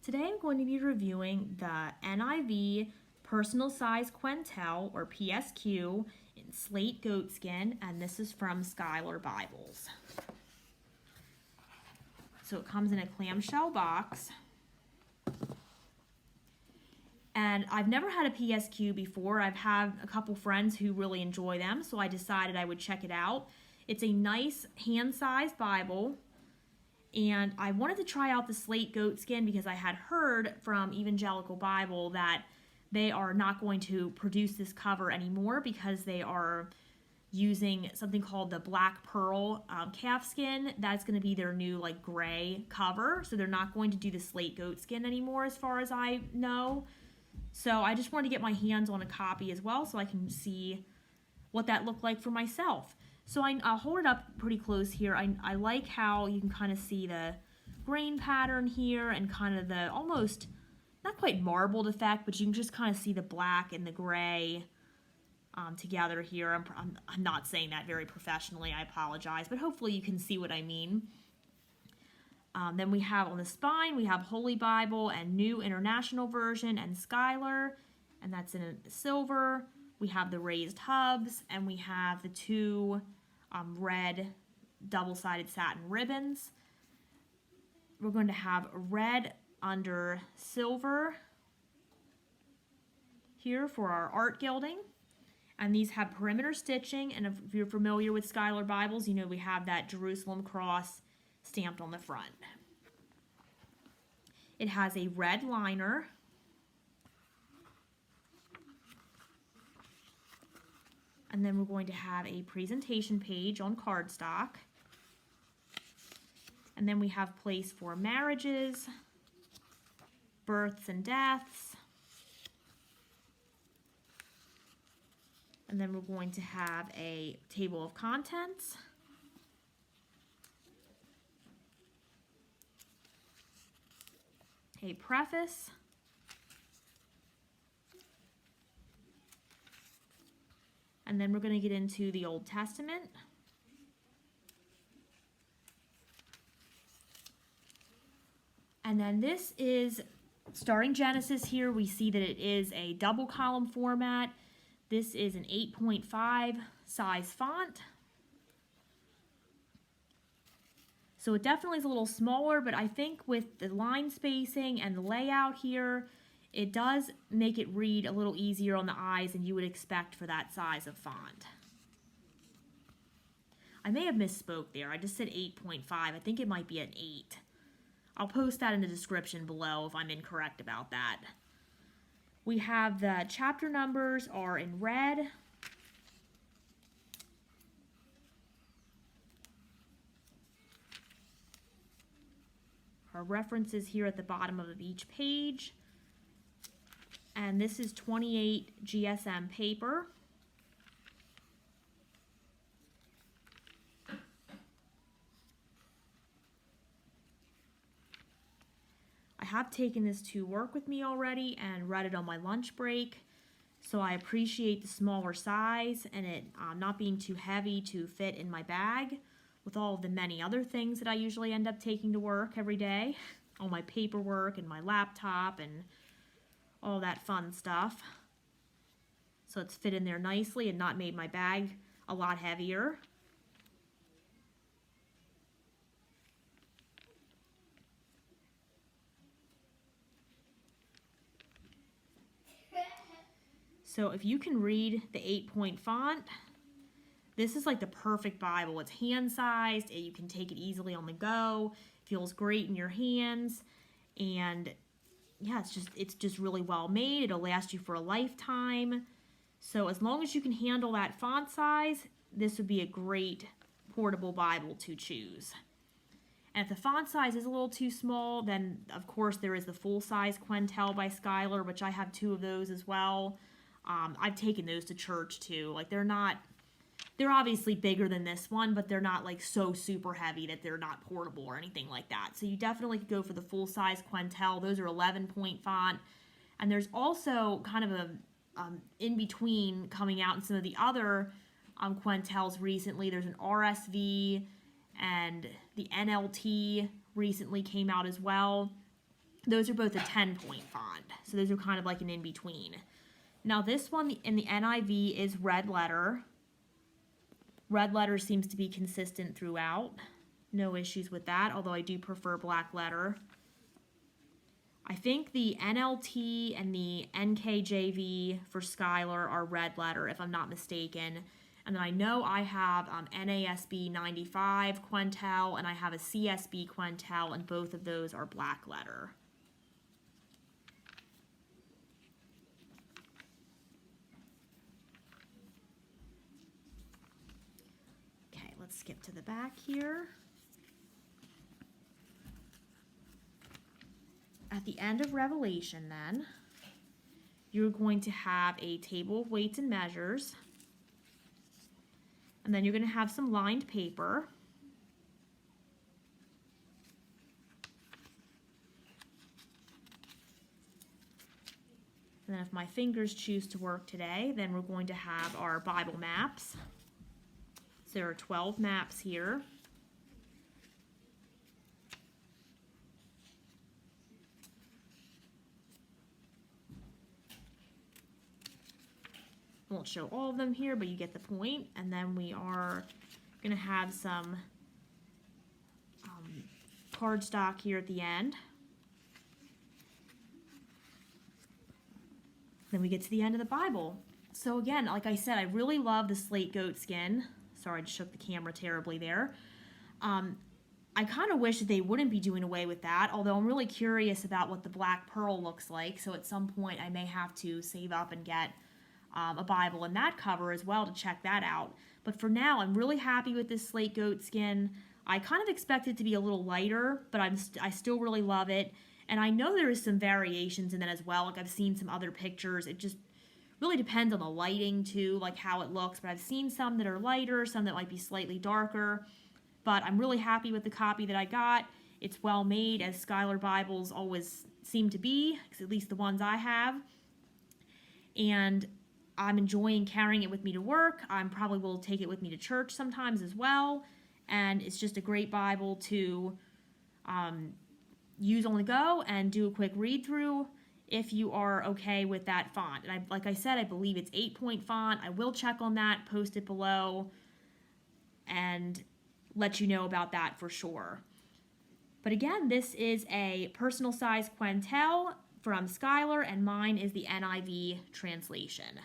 Today I'm going to be reviewing the NIV Personal Size Quentel, or PSQ, in slate goatskin, and this is from Schuyler Bibles. So it comes in a clamshell box. And I've never had a PSQ before. I've had a couple friends who really enjoy them, so I decided I would check it out. It's a nice hand-sized Bible, and I wanted to try out the slate goatskin because I had heard from Evangelical Bible that they are not going to produce this cover anymore because they are using something called the black pearl calfskin. That's going to be their new gray cover, so they're not going to do the slate goatskin anymore as far as I know. So I just wanted to get my hands on a copy as well so I can see what that looked like for myself. So I'll hold it up pretty close here. I like how you can kind of see the grain pattern here and kind of the almost, not quite marbled effect, but you can just kind of see the black and the gray together here. I'm not saying that very professionally, I apologize, but hopefully you can see what I mean. Then we have on the spine, we have Holy Bible and New International Version and Schuyler, and that's in a silver. We have the raised hubs, and we have the two red double-sided satin ribbons. We're going to have red under silver here for our art gilding. And these have perimeter stitching, and if you're familiar with Schuyler Bibles, you know we have that Jerusalem cross stamped on the front. It has a red liner. And then we're going to have a presentation page on cardstock. And then we have place for marriages, births and deaths. And then we're going to have a table of contents. A preface. And then we're going to get into the Old Testament. And then this is, starting Genesis here, we see that it is a double column format. This is an 8.5 size font. So it definitely is a little smaller, but I think with the line spacing and the layout here, it does make it read a little easier on the eyes than you would expect for that size of font. I may have misspoke there. I just said 8.5. I think it might be an 8. I'll post that in the description below if I'm incorrect about that. We have the chapter numbers are in red. Our references here at the bottom of each page. And this is 28 GSM paper. I have taken this to work with me already and read it on my lunch break. So I appreciate the smaller size and it not being too heavy to fit in my bag with all of the many other things that I usually end up taking to work every day. All my paperwork and my laptop and all that fun stuff. So it's fit in there nicely and not made my bag a lot heavier. So if you can read the 8-point font, this is like the perfect Bible. It's hand-sized, you can take it easily on the go, feels great in your hands, and yeah, it's just really well made. It'll last you for a lifetime. So as long as you can handle that font size, this would be a great portable Bible to choose. And if the font size is a little too small, then of course there is the full-size Quentel by Schuyler, which I have 2 of those as well. I've taken those to church too. They're obviously bigger than this one, but they're not so super heavy that they're not portable or anything like that. So you definitely could go for the full-size Quentel. Those are 11-point font. And there's also kind of a in-between coming out in some of the other Quentels recently. There's an RSV and the NLT recently came out as well. Those are both a 10-point font. So those are kind of like an in-between. Now this one in the NIV is red letter. Red letter seems to be consistent throughout. No issues with that, although I do prefer black letter. I think the NLT and the NKJV for Schuyler are red letter, if I'm not mistaken. And then I know I have NASB 95 Quentel, and I have a CSB Quentel, and both of those are black letter. Okay, let's skip to the back here. At the end of Revelation, then, you're going to have a table of weights and measures. And then you're going to have some lined paper. And then if my fingers choose to work today, then we're going to have our Bible maps. So there are 12 maps here. I won't show all of them here, but you get the point. And then we are going to have some cardstock here at the end. Then we get to the end of the Bible. So again, like I said, I really love the slate goat skin. Sorry, I just shook the camera terribly there. I kind of wish that they wouldn't be doing away with that, although I'm really curious about what the black pearl looks like. So at some point I may have to save up and get a Bible in that cover as well to check that out. But for now, I'm really happy with this slate goat skin. I kind of expect it to be a little lighter, but I still really love it. And I know there is some variations in that as well. Like I've seen some other pictures. It just really depends on the lighting too, like how it looks. But I've seen some that are lighter, some that might be slightly darker. But I'm really happy with the copy that I got. It's well made, as Schuyler Bibles always seem to be, at least the ones I have. And I'm enjoying carrying it with me to work. I probably will take it with me to church sometimes as well. And it's just a great Bible to use on the go and do a quick read through if you are okay with that font. And like I said, I believe it's 8-point font. I will check on that, post it below, and let you know about that for sure. But again, this is a personal size Quentel from Schuyler, and mine is the NIV translation.